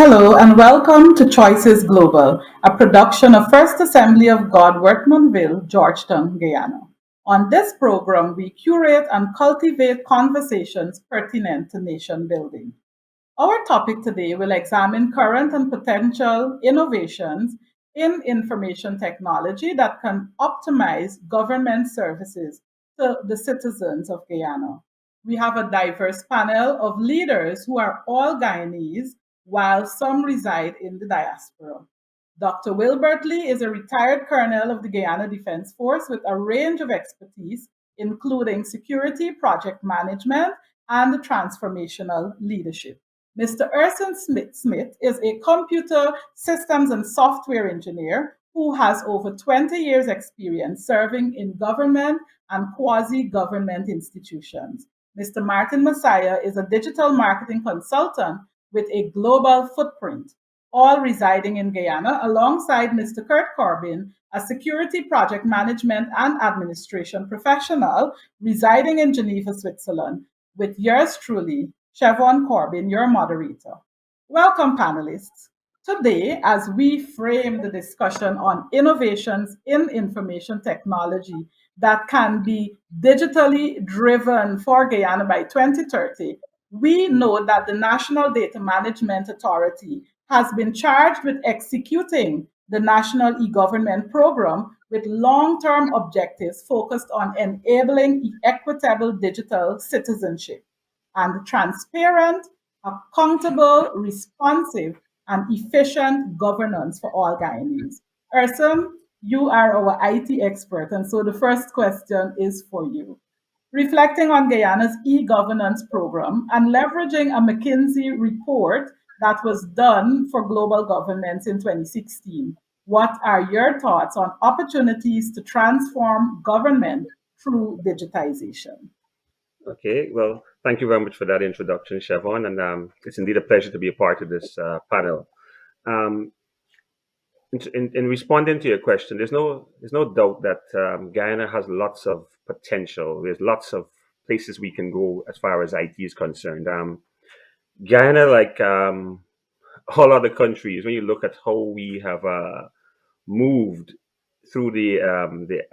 Hello and welcome to Choices Global, a production of First Assembly of God, Workmanville, Georgetown, Guyana. On this program, we curate and cultivate conversations pertinent to nation building. Our topic today will examine current and potential innovations in information technology that can optimize government services to the citizens of Guyana. We have a diverse panel of leaders who are all Guyanese, while some reside in the diaspora. Dr. Wilbert Lee is a retired colonel of the Guyana Defense Force with a range of expertise, including security, project management, and transformational leadership. Mr. Erson Smith is a computer systems and software engineer who has over 20 years' experience serving in government and quasi government institutions. Mr. Martin Messiah is a digital marketing consultant with a global footprint, all residing in Guyana, alongside Mr. Kurt Corbin, a security project management and administration professional residing in Geneva, Switzerland, with yours truly, Chevron Corbin, your moderator. Welcome, panelists. Today, as we frame the discussion on innovations in information technology that can be digitally driven for Guyana by 2030, we know that the National Data Management Authority has been charged with executing the National E-Government Program with long-term objectives focused on enabling equitable digital citizenship and transparent, accountable, responsive, and efficient governance for all Guyanese. Urson, you are our IT expert, and so the first question is for you. Reflecting on Guyana's e-governance program and leveraging a McKinsey report that was done for global governance in 2016, what are your thoughts on opportunities to transform government through digitization? Okay, well, thank you very much for that introduction, Siobhan, and it's indeed a pleasure to be a part of this panel. Um, in responding to your question, there's no doubt that Guyana has lots of potential. There's lots of places we can go as far as IT is concerned. Guyana, like all other countries, when you look at how we have moved through the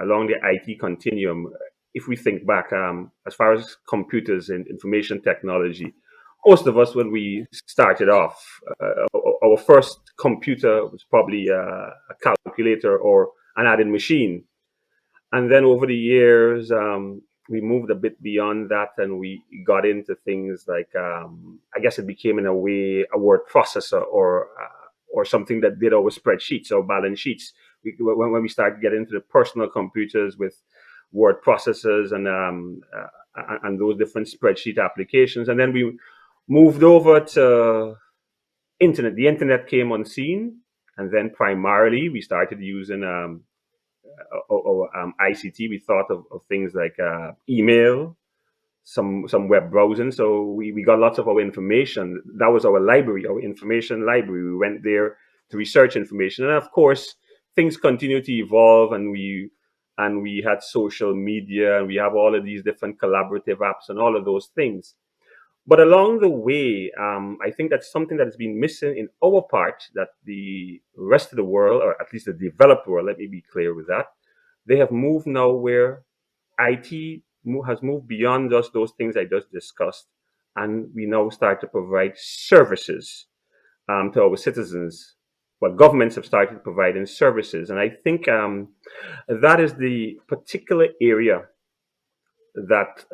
along the IT continuum, if we think back, as far as computers and information technology, most of us, when we started off, our first computer was probably a calculator or an adding machine. And then over the years, we moved a bit beyond that, and we got into things like, I guess it became in a way a word processor or something that did our spreadsheets or balance sheets. When we started getting into the personal computers with word processors and those different spreadsheet applications, and then we moved over to internet. The internet came on scene, and then primarily we started using or ICT. We thought of things like email, some web browsing. So we got lots of our information. That was our library, our information library. We went there to research information, and of course, things continue to evolve, and we had social media, and we have all of these different collaborative apps and all of those things. But along the way, I think that's something that has been missing in our part, that the rest of the world, or at least the developed world, let me be clear with that, they have moved now where IT has moved beyond just those things I just discussed, and we now start to provide services to our citizens. Well, governments have started providing services, and I think that is the particular area that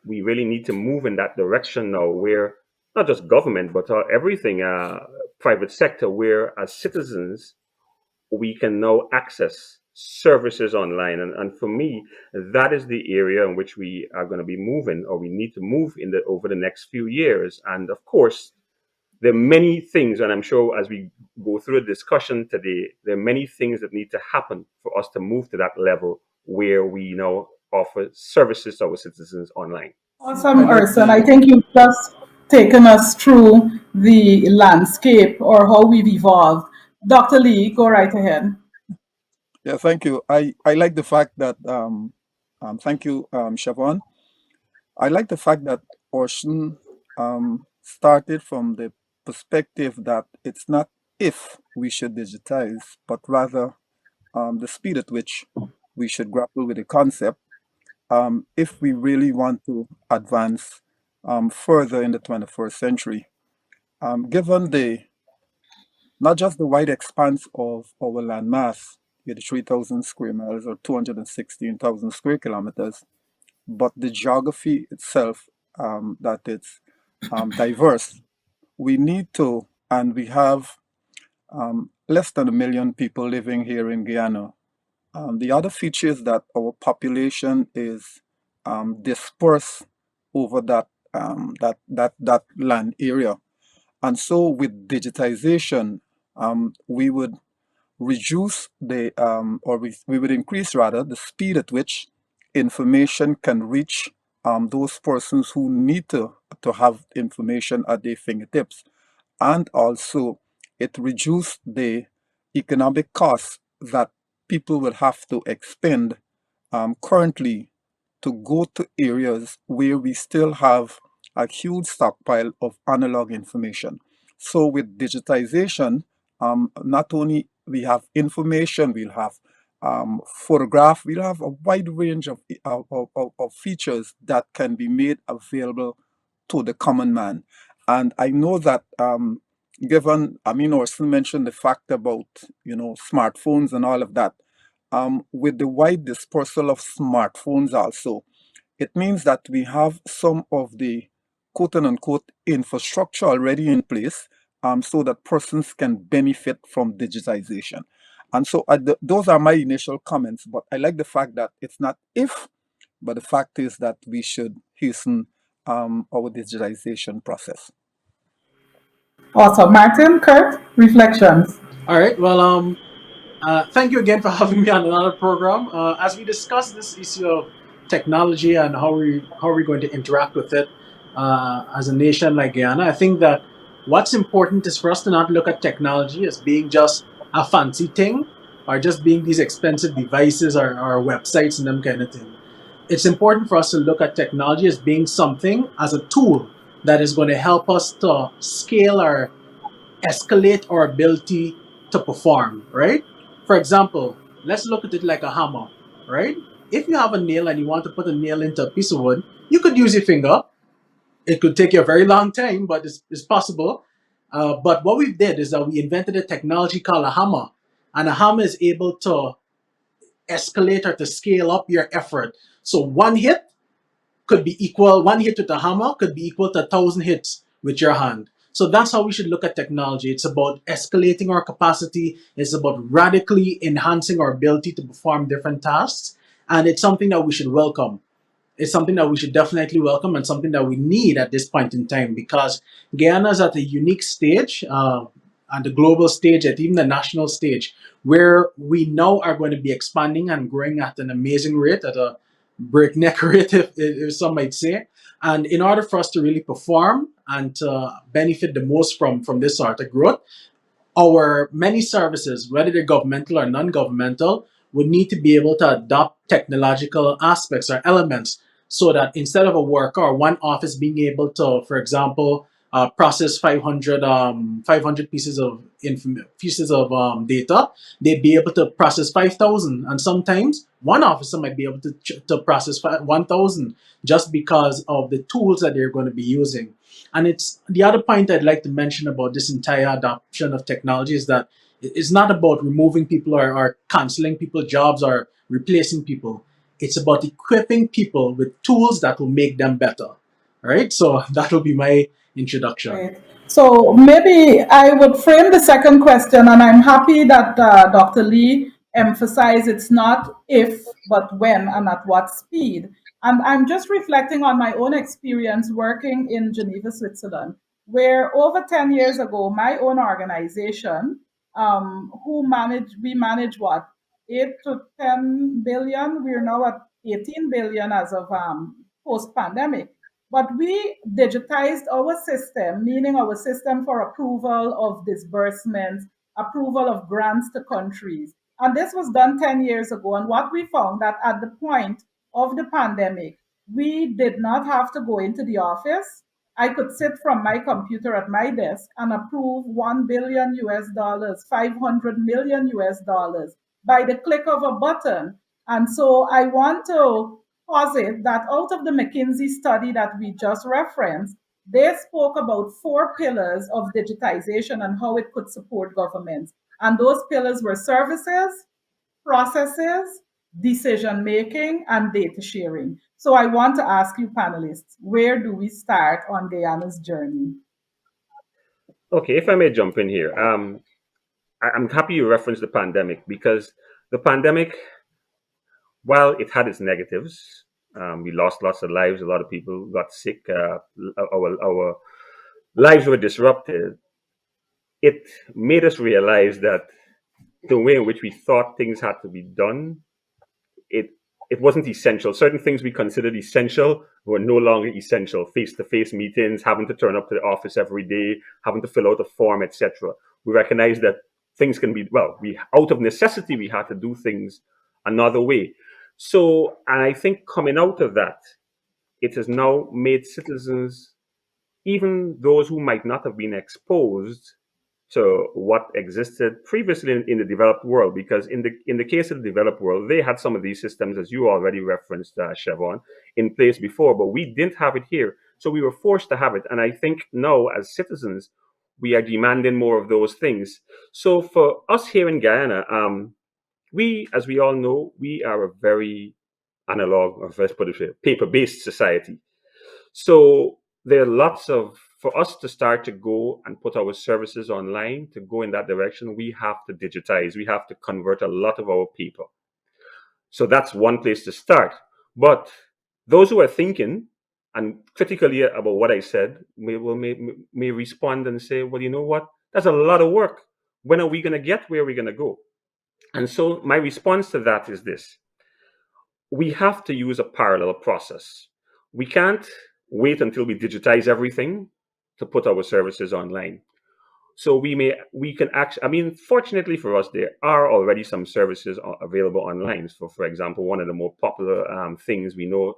we really need to move in that direction now, where not just government, but everything, private sector, where as citizens, we can now access services online. And for me, that is the area in which we are going to be moving, or we need to move in the over the next few years. And of course, there are many things, and I'm sure as we go through the discussion today, there are many things that need to happen for us to move to that level where we now offer services to our citizens online. Awesome, I like Urson. I the think you've just taken us through the landscape or how we've evolved. Dr. Lee, go right ahead. yeah. Thank you. I like the fact that thank you, Siobhan. I like the fact that Orson started from the perspective that it's not if we should digitize, but rather the speed at which we should grapple with the concept if we really want to advance further in the 21st century. Given the not just the wide expanse of our landmass, 83,000 square miles or 216,000 square kilometers, but the geography itself, that it's diverse. We need to, and we have less than 1 million people living here in Guyana. The other feature is that our population is dispersed over that land area, and so with digitization, we would reduce we would increase rather the speed at which information can reach those persons who need to have information at their fingertips. And also, it reduced the economic costs that people will have to expend currently to go to areas where we still have a huge stockpile of analog information. So with digitization, not only we have information, we'll have photograph, we'll have a wide range of features that can be made available to the common man. And I know that given, I mean, Orson mentioned the fact about, smartphones and all of that. With the wide dispersal of smartphones also, it means that we have some of the quote unquote infrastructure already in place so that persons can benefit from digitization. And so those are my initial comments, but I like the fact that it's not if, but the fact is that we should hasten our digitization process. Awesome. Martin, Kurt, reflections. All right. Well, thank you again for having me on another program. As we discuss this issue of technology and how we're going to interact with it as a nation like Guyana, I think that what's important is for us to not look at technology as being just a fancy thing or just being these expensive devices or websites and them kind of thing. It's important for us to look at technology as being something as a tool that is going to help us to scale or escalate our ability to perform, right? For example, let's look at it like a hammer, right? If you have a nail and you want to put a nail into a piece of wood, you could use your finger. It could take you a very long time, but it's possible. But what we did is that we invented a technology called a hammer. And a hammer is able to escalate or to scale up your effort. So one hit with a hammer could be equal to 1,000 hits with your hand. So that's how we should look at technology. It's about escalating our capacity. It's about radically enhancing our ability to perform different tasks. And it's something that we should welcome. It's something that we should definitely welcome and something that we need at this point in time because Guyana is at a unique stage, on the global stage, at even the national stage, where we now are going to be expanding and growing at an amazing rate, at a breakneck rate, if some might say. And in order for us to really perform and to benefit the most from this sort of growth, our many services, whether they're governmental or non-governmental, would need to be able to adopt technological aspects or elements so that instead of a worker or one office being able to, for example, process 500 pieces of data, they'd be able to process 5,000. And sometimes one officer might be able to process 1,000 just because of the tools that they're going to be using. And it's the other point I'd like to mention about this entire adoption of technology is that it's not about removing people or canceling people jobs or replacing people. It's about equipping people with tools that will make them better. All right. So that will be my introduction. Great. So maybe I would frame the second question, and I'm happy that Dr. Lee emphasized it's not if, but when and at what speed. And I'm just reflecting on my own experience working in Geneva, Switzerland, where over 10 years ago, my own organization, we manage what, 8 to 10 billion. We're now at 18 billion as of post pandemic. But we digitized our system, meaning our system for approval of disbursements, approval of grants to countries. And this was done 10 years ago. And what we found that at the point of the pandemic, we did not have to go into the office. I could sit from my computer at my desk and approve 1 billion US dollars, 500 million US dollars by the click of a button. And so I want to posit that out of the McKinsey study that we just referenced, they spoke about four pillars of digitization and how it could support governments. And those pillars were services, processes, decision making, and data sharing. So I want to ask you panelists, where do we start on Guyana's journey? Okay, if I may jump in here, I'm happy you referenced the pandemic because the pandemic, while it had its negatives, we lost lots of lives. A lot of people got sick. Our lives were disrupted. It made us realize that the way in which we thought things had to be done, it it wasn't essential. Certain things we considered essential were no longer essential. Face-to-face meetings, having to turn up to the office every day, having to fill out a form, etc. We recognized that things can be, well, we out of necessity we had to do things another way. So, and I think coming out of that, it has now made citizens, even those who might not have been exposed to what existed previously in the developed world, because in the case of the developed world, they had some of these systems, as you already referenced, Chevron, in place before, but we didn't have it here, so we were forced to have it. And I think now, as citizens, we are demanding more of those things. So for us here in Guyana, we, as we all know, we are a very analog, or let's put it here, paper-based society. So there are lots of, for us to start to go and put our services online, to go in that direction, we have to digitize. We have to convert a lot of our people. So that's one place to start. But those who are thinking and critically about what I said may respond and say, well, you know what? That's a lot of work. When are we going to get where we're going to go? And so my response to that is this: we have to use a parallel process. We can't wait until we digitize everything to put our services online. So we can actually, I mean, fortunately for us, there are already some services available online. So, for example, one of the more popular things we know,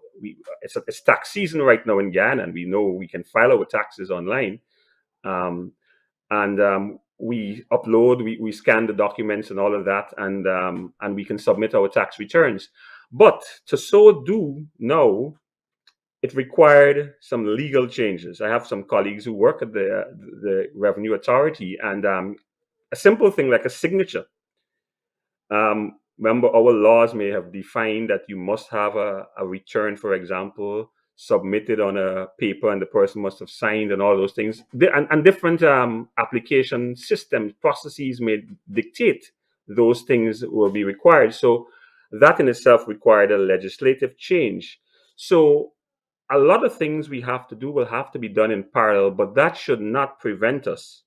it's tax season right now in Guyana, and we know we can file our taxes online. Um, and we upload, we scan the documents and all of that, and we can submit our tax returns. But to so do now, it required some legal changes. I have some colleagues who work at the Revenue Authority, and a simple thing like a signature. Remember, our laws may have defined that you must have a return, for example, submitted on a paper, and the person must have signed, and all those things. And different application systems, processes may dictate those things will be required. So that in itself required a legislative change. So a lot of things we have to do will have to be done in parallel, but that should not prevent us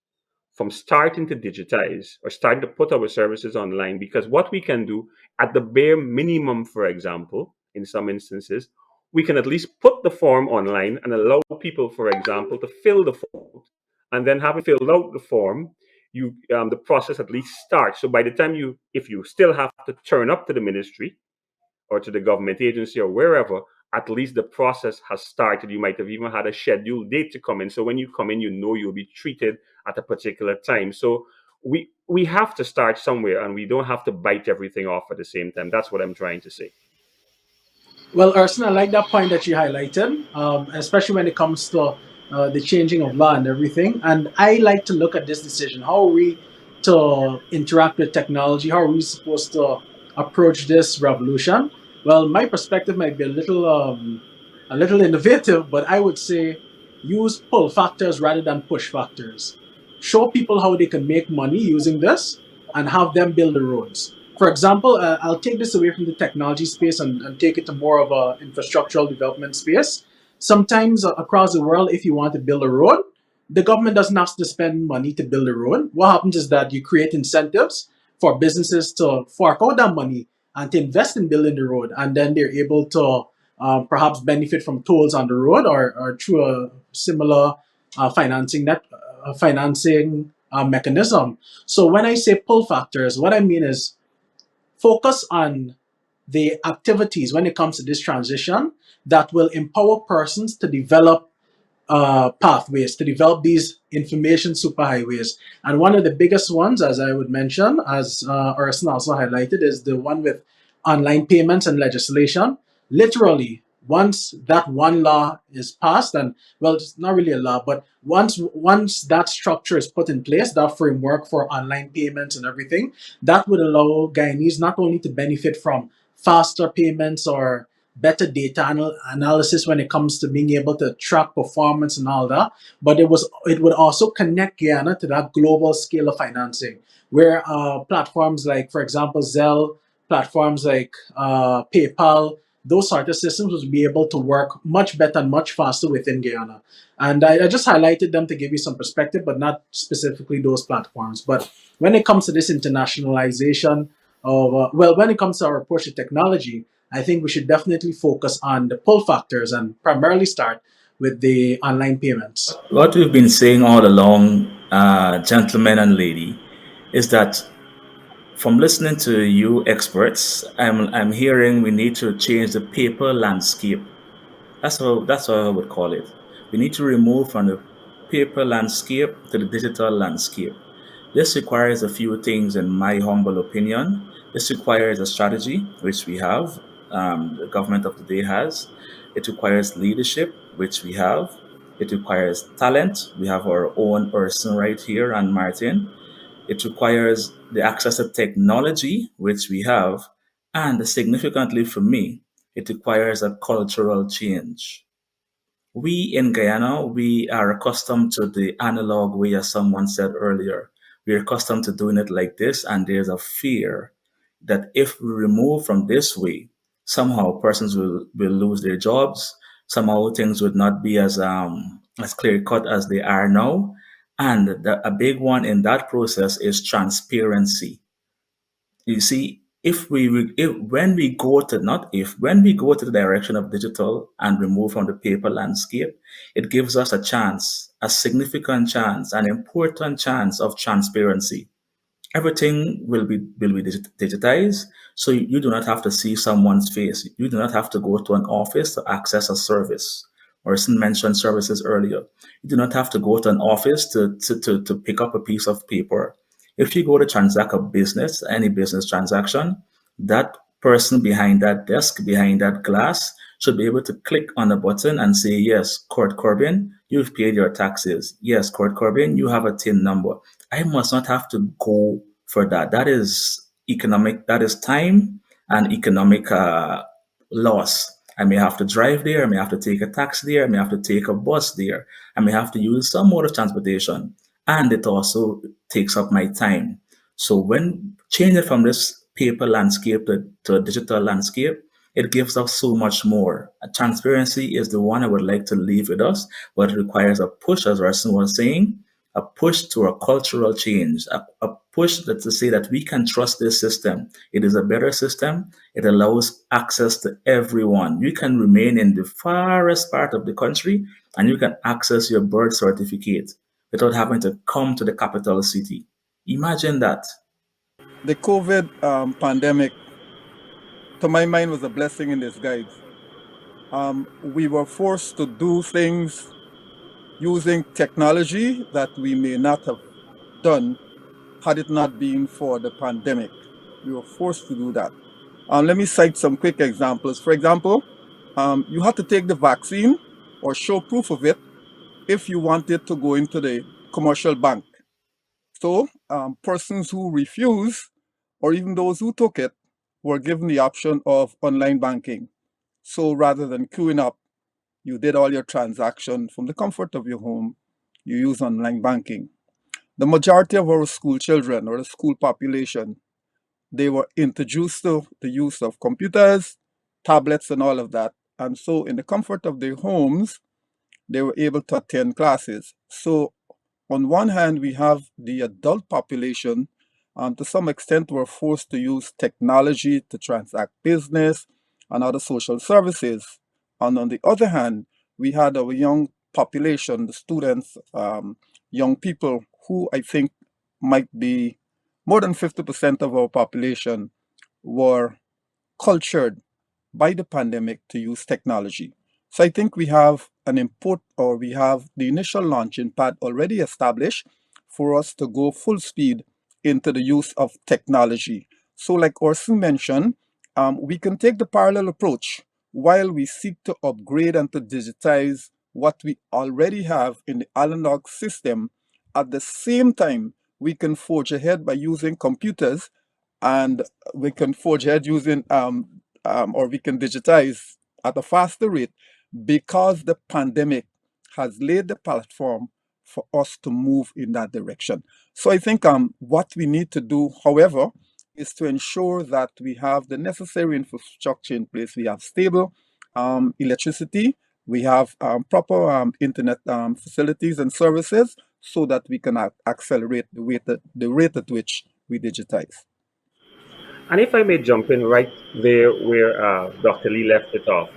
from starting to digitize or starting to put our services online. Because what we can do at the bare minimum, for example, in some instances, we can at least put the form online and allow people, for example, to fill the form. And then having filled out the form, you the process at least starts. So by the time if you still have to turn up to the ministry or to the government agency or wherever, at least the process has started. You might have even had a scheduled date to come in. So when you come in, you know you'll be treated at a particular time. So we have to start somewhere, and we don't have to bite everything off at the same time. That's what I'm trying to say. Well, Urson, I like that point that you highlighted, especially when it comes to the changing of law and everything. And I like to look at this decision. How are we to interact with technology? How are we supposed to approach this revolution? Well, my perspective might be a little innovative, but I would say use pull factors rather than push factors. Show people how they can make money using this, and have them build the roads. For example, I'll take this away from the technology space and take it to more of a infrastructural development space. Sometimes across the world, if you want to build a road, the government doesn't have to spend money to build a road. What happens is that you create incentives for businesses to fork out that money and to invest in building the road, and then they're able to perhaps benefit from tolls on the road, or through a similar financing mechanism. So when I say pull factors, what I mean is focus on the activities when it comes to this transition that will empower persons to develop pathways to develop these information superhighways. And one of the biggest ones, as I would mention, as Orson also highlighted, is the one with online payments and legislation. Literally, once that one law is passed, and well, it's not really a law, but once that structure is put in place, that framework for online payments and everything, that would allow Guyanese not only to benefit from faster payments or better data analysis when it comes to being able to track performance and all that. But it would also connect Guyana to that global scale of financing, where platforms like, for example, Zelle, platforms like PayPal, those sort of systems would be able to work much better and much faster within Guyana. And I just highlighted them to give you some perspective, but not specifically those platforms. But when it comes to this internationalization of, well, when it comes to our approach to technology, I think we should definitely focus on the pull factors and primarily start with the online payments. What we've been saying all along, gentlemen and lady, is that from listening to you experts, I'm hearing we need to change the paper landscape. That's how I would call it. We need to remove from the paper landscape to the digital landscape. This requires a few things, in my humble opinion. This requires a strategy, which we have, the government of the day has. It requires leadership, which we have. It requires talent. We have our own person right here, and Martin. It requires the access to technology, which we have. And significantly for me, it requires a cultural change. We in Guyana, we are accustomed to the analog way, as someone said earlier. We're accustomed to doing it like this, and there's a fear that if we remove from this way, somehow persons will lose their jobs. Somehow things would not be as clear cut as they are now. And a big one in that process is transparency. You see, if when we go to not if when we go to the direction of digital and remove from the paper landscape, it gives us a chance, a significant chance, an important chance of transparency. Everything will be digitized, so you do not have to see someone's face. You do not have to go to an office to access a service. Orson mentioned services earlier. You do not have to go to an office to pick up a piece of paper. If you go to transact a business, any business transaction, that person behind that desk, behind that glass, should be able to click on a button and say, yes, Court Corbin, you've paid your taxes. Yes, Court Corbin, you have a TIN number. I must not have to go for that. That is economic, that is time and economic loss. I may have to drive there, I may have to take a taxi there, I may have to take a bus there, I may have to use some mode of transportation, and it also takes up my time. So when changing from this paper landscape to a digital landscape, it gives us so much more. Transparency is the one I would like to leave with us, but it requires a push, as Rasun was saying, a push to a cultural change, a push that to say that we can trust this system. It is a better system. It allows access to everyone. You can remain in the farthest part of the country and you can access your birth certificate without having to come to the capital city. Imagine that. The COVID pandemic, to my mind, was a blessing in disguise. We were forced to do things using technology that we may not have done had it not been for the pandemic. We were forced to do that. Let me cite some quick examples. For example, you had to take the vaccine or show proof of it if you wanted to go into the commercial bank. So, persons who refused, or even those who took it, were given the option of online banking. So, rather than queuing up, you did all your transactions from the comfort of your home. You use online banking. The majority of our school children or the school population, they were introduced to the use of computers, tablets, and all of that. And so, in the comfort of their homes, they were able to attend classes. So, on one hand, we have the adult population, to some extent, were forced to use technology to transact business and other social services. And on the other hand, we had our young population, the students, young people who I think might be more than 50% of our population were cultured by the pandemic to use technology. So I think we have an import, or we have the initial launching pad already established for us to go full speed into the use of technology. So, like Orson mentioned, we can take the parallel approach while we seek to upgrade and to digitize what we already have in the analog system. At the same time, we can forge ahead by using computers, and we can forge ahead using or we can digitize at a faster rate because the pandemic has laid the platform for us to move in that direction. So I think what we need to do, however, is to ensure that we have the necessary infrastructure in place. We have stable electricity, we have proper internet facilities and services so that we can accelerate the rate at which we digitize. And if I may jump in right there where Dr. Lee left it off,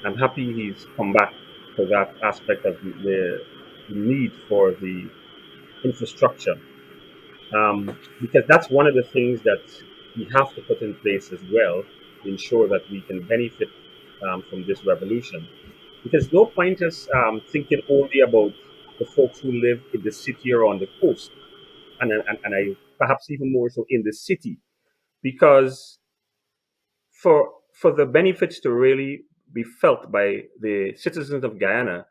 I'm happy he's come back to that aspect of the need for the infrastructure, because that's one of the things that we have to put in place as well to ensure that we can benefit from this revolution. Because no point us thinking only about the folks who live in the city or on the coast, and I perhaps even more so in the city, because for the benefits to really be felt by the citizens of Guyana,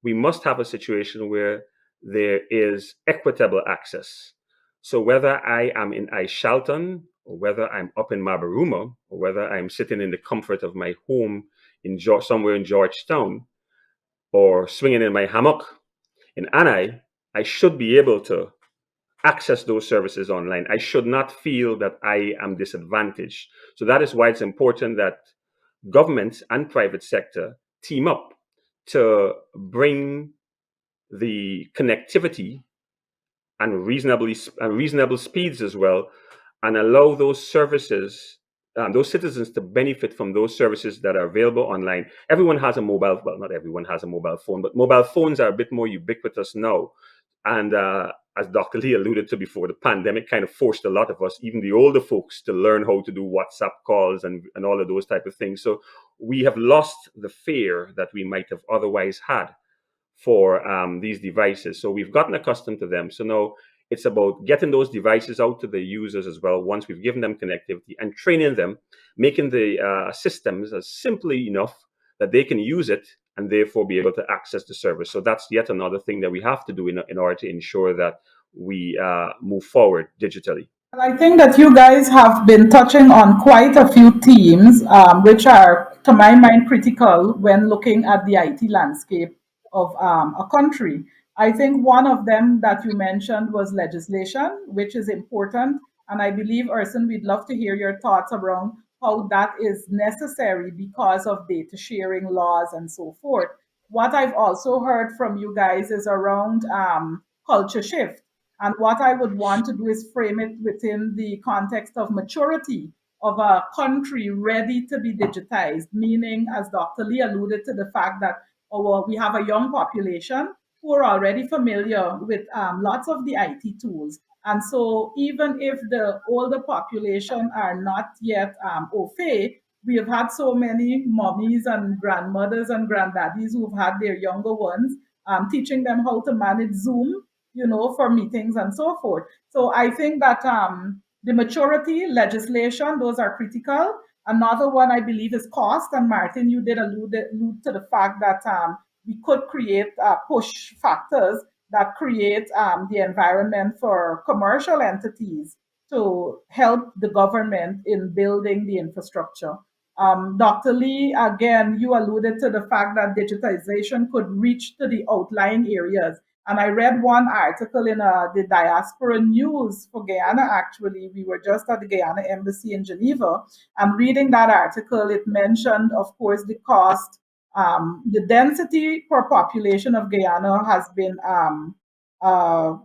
we must have a situation where there is equitable access. So whether I am in Aishalton, or whether I'm up in Mabaruma, or whether I'm sitting in the comfort of my home in somewhere in Georgetown, or swinging in my hammock in Anai, I should be able to access those services online. I should not feel that I am disadvantaged. So that is why it's important that government and private sector team up to bring the connectivity and reasonable speeds as well, and allow those services, those citizens to benefit from those services that are available online. Everyone has a mobile, well, not everyone has a mobile phone, but mobile phones are a bit more ubiquitous now. And as Dr. Lee alluded to before, the pandemic kind of forced a lot of us, even the older folks, to learn how to do WhatsApp calls and all of those type of things. So we have lost the fear that we might have otherwise had for these devices. So we've gotten accustomed to them. So now it's about getting those devices out to the users as well once we've given them connectivity, and training them, making the systems as simply enough that they can use it and therefore be able to access the service. So that's yet another thing that we have to do in order to ensure that we move forward digitally. Well, I think that you guys have been touching on quite a few themes, which are, to my mind, critical when looking at the IT landscape of a country. I think one of them that you mentioned was legislation, which is important. And I believe, Urson, we'd love to hear your thoughts around how that is necessary because of data sharing laws and so forth. What I've also heard from you guys is around culture shift, and what I would want to do is frame it within the context of maturity of a country ready to be digitized, meaning, as Dr. Lee alluded to, the fact that we have a young population who are already familiar with lots of the IT tools. And so, even if the older population are not yet au fait, we have had so many mommies and grandmothers and granddaddies who've had their younger ones teaching them how to manage Zoom, for meetings and so forth. So I think that the maturity, legislation, those are critical. Another one I believe is cost. And Martin, you did allude to the fact that we could create push factors that create the environment for commercial entities to help the government in building the infrastructure. Dr. Lee, again, you alluded to the fact that digitization could reach to the outlying areas. And I read one article in the Diaspora News for Guyana, actually. We were just at the Guyana Embassy in Geneva. And reading that article, it mentioned, of course, the cost. The density per population of Guyana has been uh,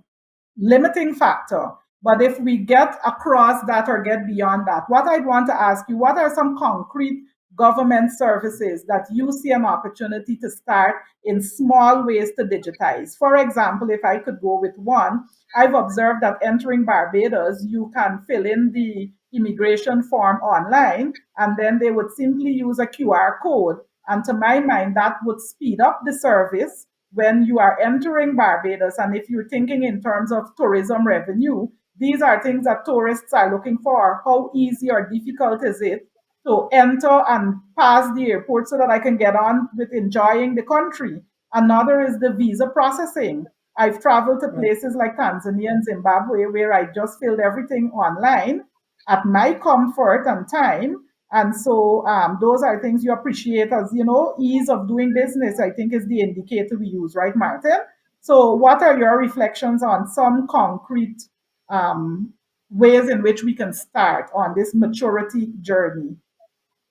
limiting factor. But if we get across that or get beyond that, what I'd want to ask you, what are some concrete government services that you see an opportunity to start in small ways to digitize? For example, if I could go with one, I've observed that entering Barbados, you can fill in the immigration form online, and then they would simply use a QR code And to my mind, that would speed up the service when you are entering Barbados. And if you're thinking in terms of tourism revenue, these are things that tourists are looking for. How easy or difficult is it to enter and pass the airport so that I can get on with enjoying the country? Another is the visa processing. I've traveled to Right. places like Tanzania and Zimbabwe where I just filled everything online at my comfort and time. And so those are things you appreciate as, ease of doing business, I think is the indicator we use, right, Martin? So what are your reflections on some concrete um, ways in which we can start on this maturity journey?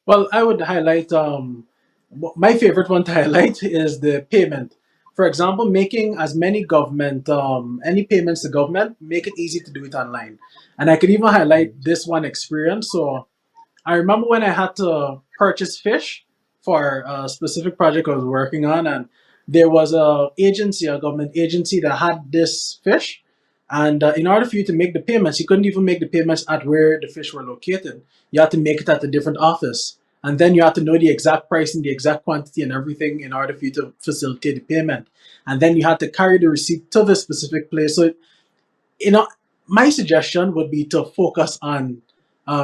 Well, I would highlight my favorite one to highlight is the payment. For example, making as many government any payments to government, make it easy to do it online. And I could even highlight this one experience. So I remember when I had to purchase fish for a specific project I was working on, and there was a government agency that had this fish, and in order for you to make the payments, you couldn't even make the payments at where the fish were located. You had to make it at a different office, and then you had to know the exact price and the exact quantity and everything in order for you to facilitate the payment. And then you had to carry the receipt to the specific place. So you know, my suggestion would be to focus on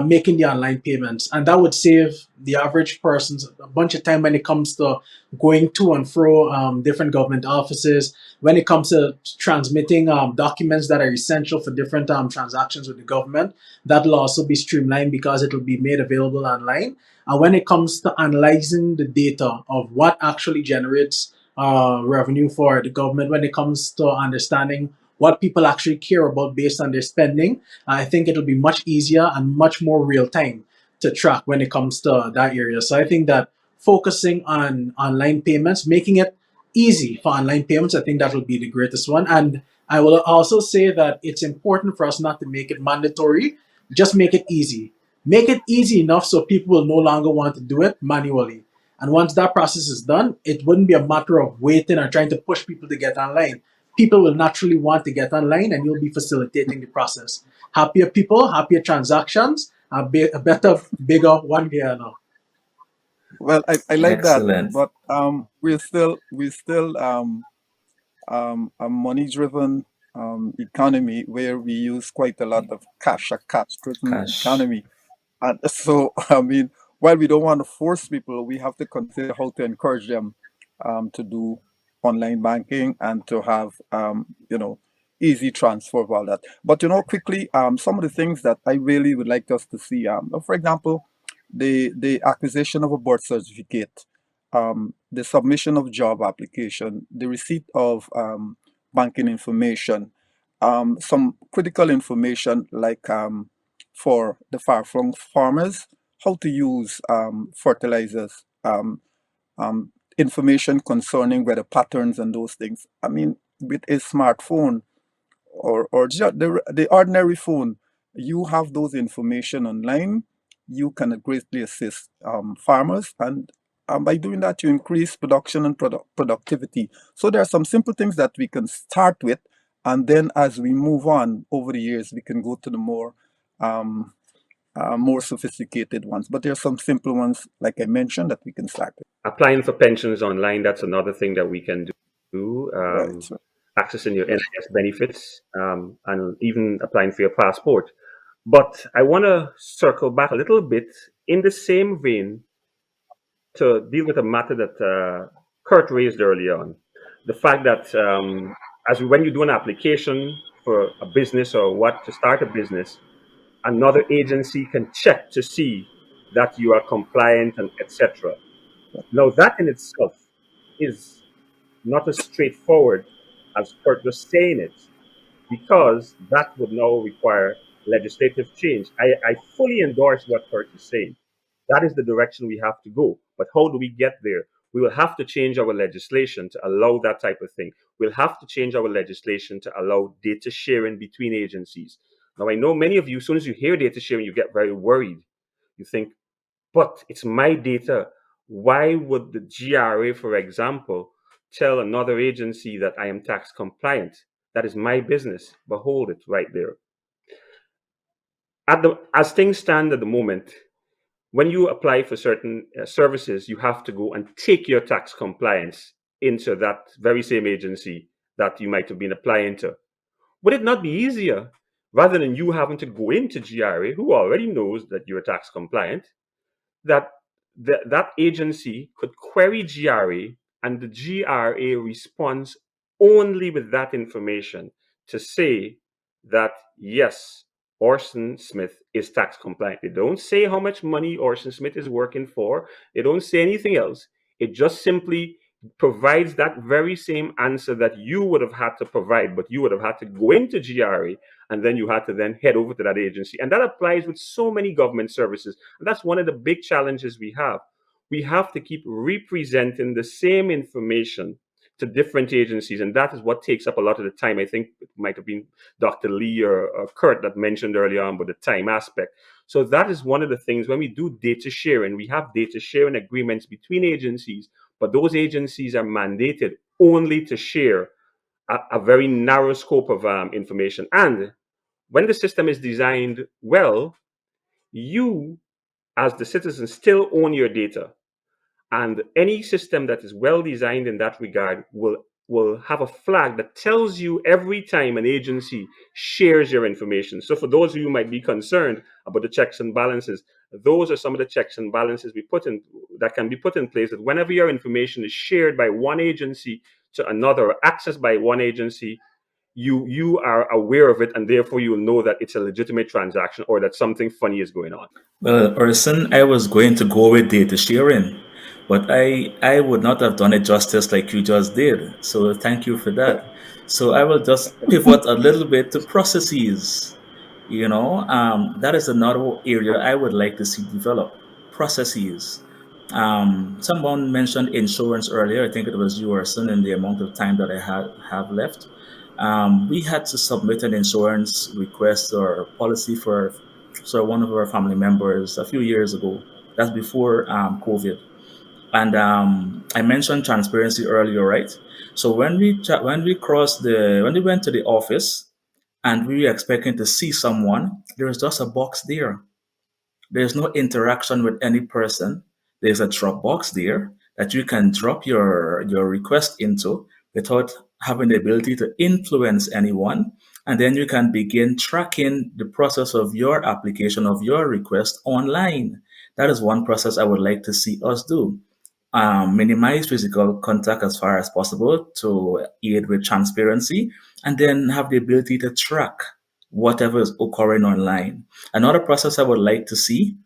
making the online payments, and that would save the average person a bunch of time when it comes to going to and fro different government offices. When it comes to transmitting documents that are essential for different transactions with the government, that will also be streamlined because it will be made available online. And when it comes to analyzing the data of what actually generates revenue for the government, when it comes to understanding what people actually care about based on their spending, I think it'll be much easier and much more real time to track when it comes to that area. So I think that focusing on online payments, making it easy for online payments, I think that will be the greatest one. And I will also say that it's important for us not to make it mandatory, just make it easy. Make it easy enough so people will no longer want to do it manually. And once that process is done, it wouldn't be a matter of waiting or trying to push people to get online. People will naturally want to get online and you'll be facilitating the process. Happier people, happier transactions, a better, bigger one here now. Well, I like that, Excellent. but we're still a money-driven economy where we use quite a lot of cash, a cash-driven Cash. economy. And so, I mean, while we don't want to force people, we have to consider how to encourage them to do online banking and to have, easy transfer of all that. But, quickly, some of the things that I really would like us to see, for example, the acquisition of a birth certificate, the submission of job application, the receipt of banking information, some critical information like for the far-flung farmers, how to use fertilizers, information concerning weather patterns and those things. I mean, with a smartphone or just the ordinary phone, you have those information online. You can greatly assist farmers, and by doing that, you increase production and productivity. So there are some simple things that we can start with, and then as we move on over the years, we can go to the um, more sophisticated ones. But there are some simple ones, like I mentioned, that we can start with. Applying for pensions online, that's another thing that we can do. Right. So, Accessing your NIS benefits, and even applying for your passport. But I want to circle back a little bit in the same vein to deal with a matter that Kurt raised earlier on. The fact that when you do an application for a business or what to start a business, another agency can check to see that you are compliant and etc. Now that in itself is not as straightforward as Kurt was saying it, because that would now require legislative change. I fully endorse what Kurt is saying. That is the direction we have to go. But how do we get there? We will have to change our legislation to allow that type of thing. We'll have to change our legislation to allow data sharing between agencies. Now, I know many of you, as soon as you hear data sharing, you get very worried. You think, but it's my data. Why would the GRA, for example, tell another agency that I am tax compliant? That is my business. Behold it right there. As things stand at the moment, When you apply for certain services, you have to go and take your tax compliance into that very same agency that you might have been applying to. Would it not be easier, rather than you having to go into GRA, who already knows that you're tax compliant, that that agency could query GRA, and the GRA responds only with that information to say that yes, Orson Smith is tax compliant. They don't say how much money Orson Smith is working for. They don't say anything else. It just simply provides that very same answer that you would have had to provide, but you would have had to go into GRA, and then you had to then head over to that agency. And that applies with so many government services. And that's one of the big challenges we have. We have to keep representing the same information to different agencies, and that is what takes up a lot of the time. I think it might have been Dr. Lee or Kurt that mentioned earlier on about the time aspect. So that is one of the things when we do data sharing, we have data sharing agreements between agencies, but those agencies are mandated only to share a very narrow scope of information. And when the system is designed well, you, as the citizen, still own your data. And any system that is well designed in that regard will have a flag that tells you every time an agency shares your information. So for those of you who might be concerned about the checks and balances, those are some of the checks and balances we put in that can be put in place, that whenever your information is shared by one agency to another, or accessed by one agency, you are aware of it, and therefore you will know that it's a legitimate transaction or that something funny is going on. Well, Orson, I was going to go with data sharing, but I would not have done it justice like you just did. So thank you for that. So I will just pivot a little bit to processes. That is another area I would like to see develop. Processes. Someone mentioned insurance earlier. I think it was you, Orson, in the amount of time that I have left. We had to submit an insurance request or policy for one of our family members a few years ago. That's before COVID. And I mentioned transparency earlier, right? So when we went to the office and we were expecting to see someone, there was just a box there. There's no interaction with any person. There's a drop box there that you can drop your request into without having the ability to influence anyone. And then you can begin tracking the process of your application of your request online. That is one process I would like to see us do. Minimize physical contact as far as possible to aid with transparency, and then have the ability to track whatever is occurring online. Another process I would like to see.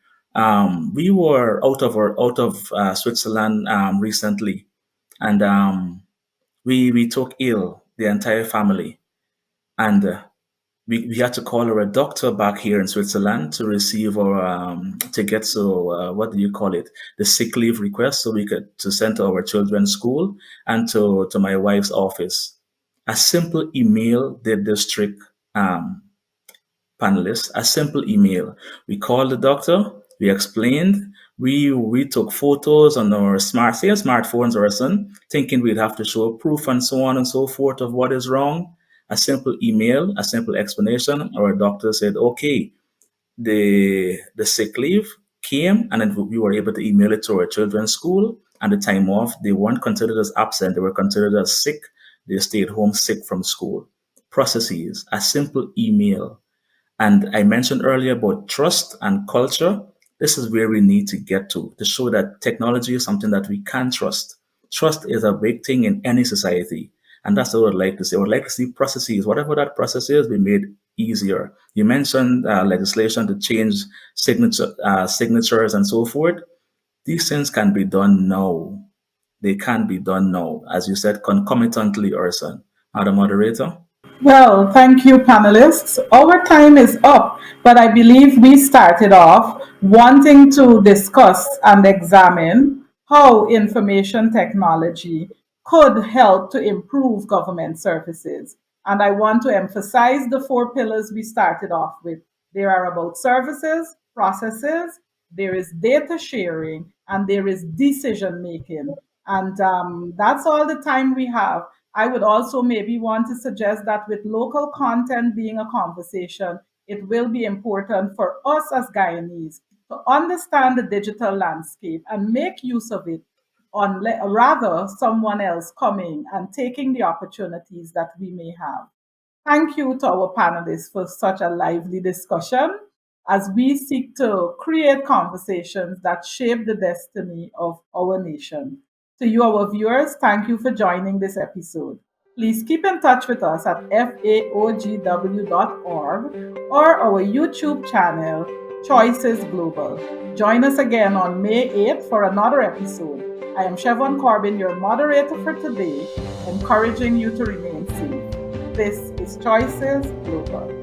We were out of Switzerland recently, and we took ill the entire family, and we had to call a doctor back here in Switzerland to receive our to get what do you call it, the sick leave request, so we could to send to our children's school and to my wife's office. A simple email did this trick, um, panelists. A simple email. We called the doctor. We explained. We took photos on our smartphones or son, thinking we'd have to show proof and so on and so forth of what is wrong. A simple email, a simple explanation. Our doctor said, okay, the sick leave came, and then we were able to email it to our children's school. And the time off, they weren't considered as absent, they were considered as sick. They stayed home sick from school. Processes, a simple email. And I mentioned earlier about trust and culture. This is where we need to get to show that technology is something that we can trust. Trust is a big thing in any society. And that's what I would like to see. I would like to see processes, whatever that process is, be made easier. You mentioned legislation to change signatures and so forth. These things can be done now. They can be done now, as you said, concomitantly, Orson. Madam Moderator? Well, thank you, panelists. Our time is up, but I believe we started off wanting to discuss and examine how information technology could help to improve government services. And I want to emphasize the four pillars we started off with. There are about services, processes, there is data sharing, and there is decision making. And that's all the time we have. I would also maybe want to suggest that with local content being a conversation, it will be important for us as Guyanese to understand the digital landscape and make use of it on rather someone else coming and taking the opportunities that we may have. Thank you to our panelists for such a lively discussion as we seek to create conversations that shape the destiny of our nation. To you, our viewers, thank you for joining this episode. Please keep in touch with us at faogw.org or our YouTube channel, Choices Global. Join us again on May 8th for another episode. I am Chevon Corbin, your moderator for today, encouraging you to remain safe. This is Choices Global.